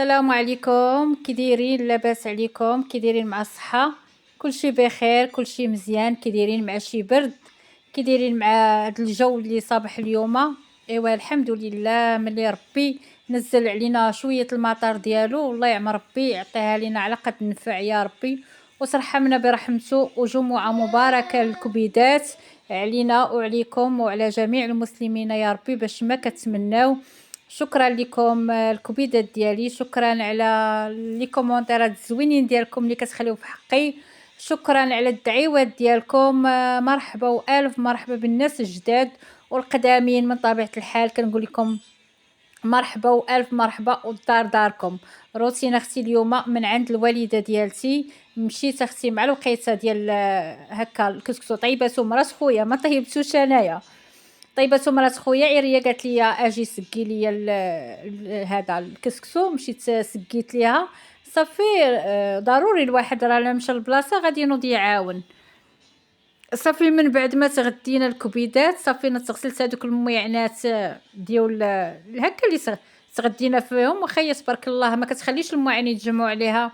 السلام عليكم، كي دايرين؟ لاباس عليكم؟ كي دايرين مع الصحة؟ كلشي بخير، كلشي مزيان. كي دايرين مع شي برد؟ كي دايرين مع هاد الجو اللي صابح اليوم؟ ايوا الحمد لله ملي ربي نزل علينا شوية المطر ديالو، والله يعمر ربي يعطيها لينا على قد النفع يا ربي، وترحمنا برحمته، وجمعة مباركة للكبيدات علينا وعليكم وعلى جميع المسلمين يا ربي باش ما كتمناو. شكرا لكم الكبيدات ديالي، شكرا على لي كومونتيرات الزوينين ديالكم اللي كتخليو في حقي، شكرا على الدعيوات ديالكم. مرحبا والف مرحبا بالناس الجداد والقدامين. من طبيعة الحال كنقول لكم مرحبا والف مرحبا، والدار داركم. روتين اختي اليوم من عند الوالده ديالتي، مشيت اختي مع الوقيته ديال هكا الكسكسو طيباتو مرات خويا، ما طيبتوش انايا، طيباتو مرات خويا، غير هي قالت لي اجي سقي لي هذا الكسكسو، مشيت سقيت ليها صافي. ضروري الواحد راه لا مشى لبلاصه غادي ينوض يعاون. صافي من بعد ما تغدينا الكبيدات، صافي نتغسلت هذوك الميعنات ديال هكا اللي تغدينا فيهم، وخا تبارك الله ما كتخليش المواعين يتجمعوا عليها،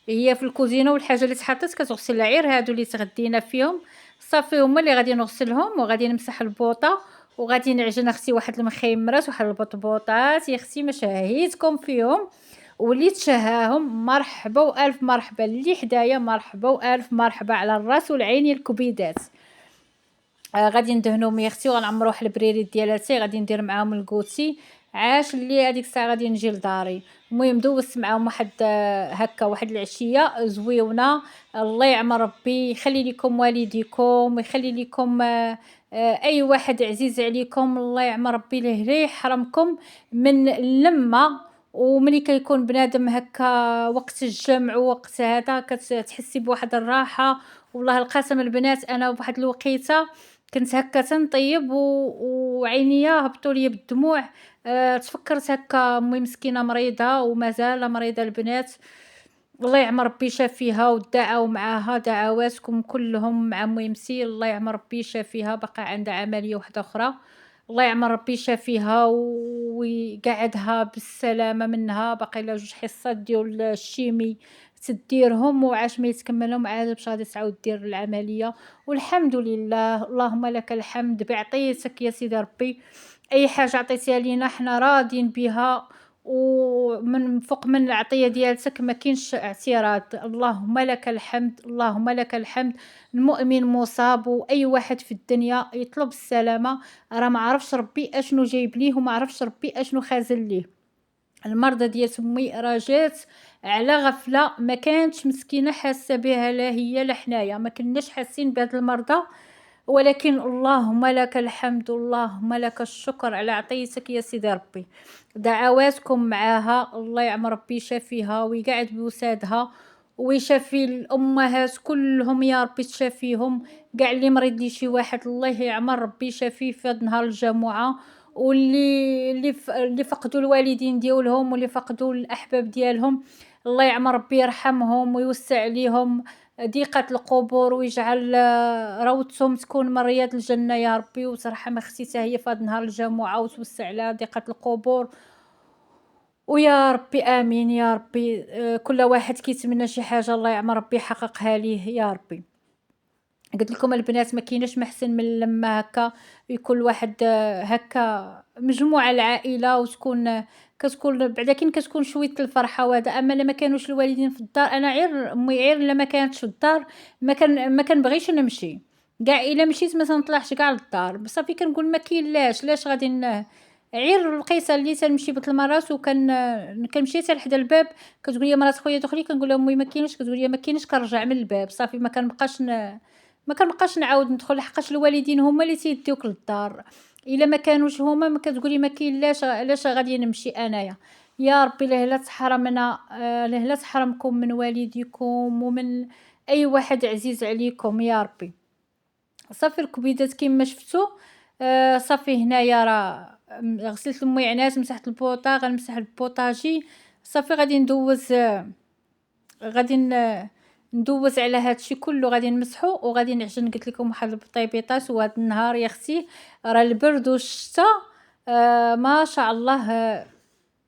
هي في الكوزينه والحاجه اللي تحطت كتغسلها، غير هادو اللي تغدينا فيهم صافي هما اللي غادي نغسلهم، وغادي نمسح البوطه، وغادي نعجن اختي واحد المخيمرات واحد البطبوطات يا اختي ما شهيتكم فيهم، واللي تشهاهم مرحبا والف مرحبا، اللي حدايا مرحبا والف مرحبا على الراس والعين يا الكبيدات. غادي ندهنهم يا اختي، وغنعمر واحد البريريط ديالاتي، غادي ندير معاهم الكوتي، عاش اللي هذيك الساعه غادي نجي لداري. المهم دوزت معاهم واحد هكا واحد العشيه زويونه. الله يعمر ربي يخلي لكم والديكم، ويخلي لكم اي واحد عزيز عليكم، الله يعمر ربي له لا يحرمكم من اللمه. وملي كيكون بنادم هكا وقت الجمع ووقت هذا كتحسي بواحد الراحه. والله القسم البنات انا بواحد الوقيته كنت هكا تنطيب وعينيا هبطوا لي بالدموع. تفكرت هكا امي مسكينه مريضه ومازال مريضه البنات، الله يعمر ربي يشافيها، ودعاو معاها دعواتكم كلهم مع امي مسي، الله يعمر ربي يشافيها، باقا عندها عمليه واحده اخرى، الله يعمر ربي يشافيها ويقعدها بالسلامه منها، باقي لها جوج حصات ديال الشيمي تديرهم، وعاش ما يتكملهم عاد باش غادي تعاود دير العمليه. والحمد لله اللهم لك الحمد بعطيتك يا سيدي ربي، اي حاجه عطيتيها لينا حنا راضين بها، ومن فوق من العطيه ديالتك ما كاينش اعتراض، اللهم لك الحمد اللهم لك الحمد. المؤمن مصاب، واي واحد في الدنيا يطلب السلامه، راه ما عرفش ربي اشنو جايب ليه، وما عرفش ربي اشنو خازل ليه. المرضى ديال تمي راه جات على غفله، ما كانتش مسكينه حاسه بها لا هي لا حنايا، ما كناش حاسين بهاد المرضى، ولكن اللهم لك الحمد اللهم لك الشكر على عطيتك يا سيدي ربي. دعواتكم معاها، الله يعمر ربي يشافيها ويقعد بوسادها، ويشافي الامهات كلهم يا ربي تشافيهم، كاع اللي مريض لي شي واحد الله يعمر ربي يشافيه في هاد نهار الجمعه، اللي فقدوا الوالدين ديالهم واللي فقدوا الاحباب ديالهم، الله يعمر ربي يرحمهم ويوسع عليهم ضيقة القبور، ويجعل روضتهم تكون من رياض الجنة يا ربي، وترحم اختي حتى هي في هذا نهار الجمعة وتوسع عليها ضيقة القبور، ويا ربي آمين يا ربي. كل واحد كيتمنى شي حاجة الله يعمر ربي يحققها ليه يا ربي. قلت لكم البنات ما كايناش محسن من لما هكا يكون واحد هكا مجموعة العائلة، وتكون كتكون بعدا كاين كتكون شوية الفرحة وهذا، اما لما كانوش الوالدين في الدار، انا غير امي غير لما كانتش في الدار ما كنبغيش نمشي، كاع الا مشيت ما تنطلعش كاع للدار، بصافي كنقول ما كاين لاش غادي غير الوقيته اللي تنمشي بث المرات كنمشي حتى لحدا الباب، كتقول لي مرات خويا دخلي، كنقول لها امي ما كاينش، كتقول لي ما كاينش، كنرجع من الباب صافي، ما كنبقاش نعاود ندخل، لحقاش الوالدين هما اللي تيديوك للدار، الا ما كانوش هما ما كتقولي ما كاين علاش غادي نمشي انايا. يا ربي له لا تحرمنا، له لا تحرمكم من والديكم ومن اي واحد عزيز عليكم يا ربي. صافي الكبيدات كيما شفتوا، صافي هنايا راه غسلت الميعنات، مسحت البوطه، غنمسح البوطاجي، صافي غادي ندوز، غادي ندوز على هادشي كله، غادي نمسحو وغادي نعجن، قلت لكم واحد البطيبيطات، وهاد النهار يا اختي راه البرد والشتا ما شاء الله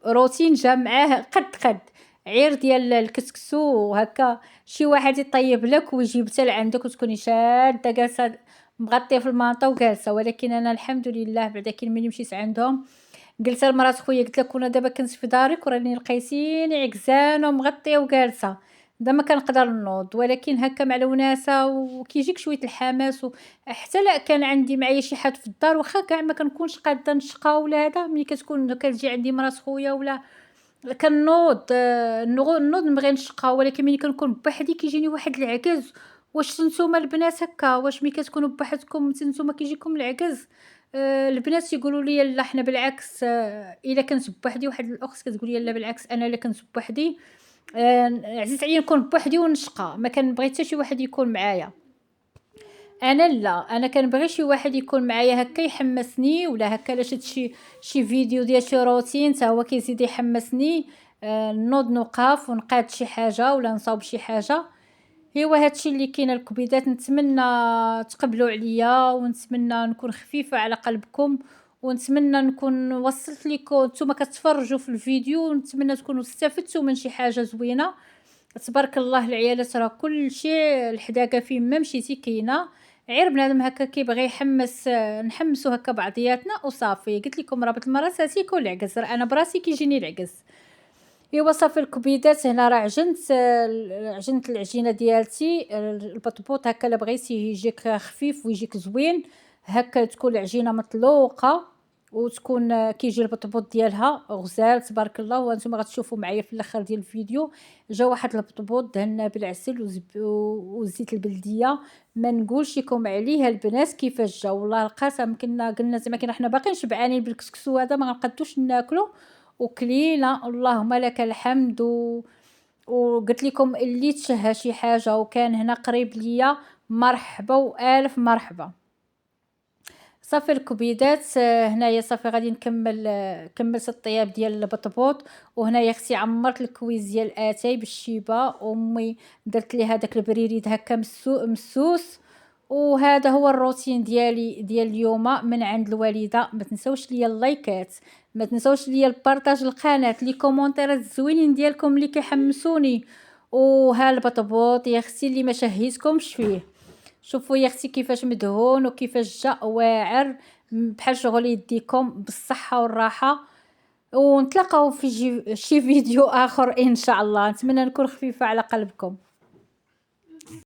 روتين جا معاه قد عير ديال الكسكسو وهكا شي واحد يطيب لك ويجيب حتى لعندك وتكوني شاده جالسه مغطيه في المانطا وجالسه. ولكن انا الحمد لله بعدا كي ملي مشيت عندهم قلت لمرات خويا قلت لك كنا دابا كنت في دارك وراني لقيتيني عكزانه ومغطيه وجالسه دا ما كنقدر نوض. ولكن هكا مع الوناسه وكيجيك شويه الحماس حتى لا كان عندي معايا شي حد في الدار واخا كاع ما كنكونش قاده نشقى ولا هذا ملي كتجي عندي مرات خويا ولا كنوض نوض نبغي نشقى. ولكن ملي كنكون بوحدي كيجيني واحد العكز. واش نتوما البنات هكا واش ملي كتكونوا بوحدكم نتوما كيجيكم العكز؟ البنات تيقولوا لي لا حنا بالعكس. الا كنت بوحدي واحد الاخت كتقول لي لا بالعكس انا الا كنت بوحدي عزيز عليا نكون بوحدي ونشقى ما كنبغي حتى شي واحد يكون معايا. انا لا انا كنبغي شي واحد يكون معايا هكا يحمسني ولا هكا لا شفت شي فيديو ديال شي روتين حتى هو كيزيد يحمسني. نوض نوقف ونقاد شي حاجه ولا نصاوب شي حاجه. ايوا هادشي اللي كاين الكبيدات. نتمنى تقبلوا عليا ونتمنى نكون خفيفه على قلبكم ونتمنى نكون وصلت لكم نتوما كتفرجوا في الفيديو ونتمنى تكونوا استفدتوا من شي حاجه زوينه. تبارك الله العيالات راه كلشي الحداقه فين ما مشيتي كاينه. عير بنادم هكا كيبغي يحمس نحمسوا هكا بعضياتنا وصافي. قلت لكم راه بعض المرات يكون العكز راه انا براسي كيجيني العكز. ايوا صافي الكبيدات هنا راه عجنت العجينه ديالتي. البطبوط هكا الا بغيتي يجيك خفيف ويجيك زوين هكا تكون العجينه مطلوقه وتكون كيجي البطبوط ديالها غزال تبارك الله. وانتم غتشوفوا معايا في الاخر ديال الفيديو جا واحد البطبوط دهنا بالعسل وزيت البلديه. ما نقولش لكم عليه البنات كيفاش جا والله القسم. قلنا زعما كنا حنا باقيين شبعانين بالكسكسو هذا ما غنقدوش ناكلو وكلينا اللهم لك الحمد وقلت لكم اللي تشهى شي حاجه وكان هنا قريب ليا مرحبا والف مرحبا. صافي الكبيدات هنايا صافي غادي نكمل. كملت الطياب ديال البطبوط وهنايا اختي عمرت الكويز ديال اتاي بالشيبه. امي درت ليها داك البريريد هكا مسوس. وهذا هو الروتين ديالي ديال اليوم من عند الوالده. ما تنسوش ليا اللايكات ما تنسوش ليا البارطاج القناه لي كومونتيرات الزوينين ديالكم اللي كيحمسوني. وها البطبوط يا اختي اللي ما شهيتكمش فيه. شوفوا يا اختي كيفاش مدهون وكيفاش جا واعر بحال شغل يديكم بالصحه والراحه. ونتلاقاو في شي فيديو اخر ان شاء الله. نتمنى نكون خفيفه على قلبكم.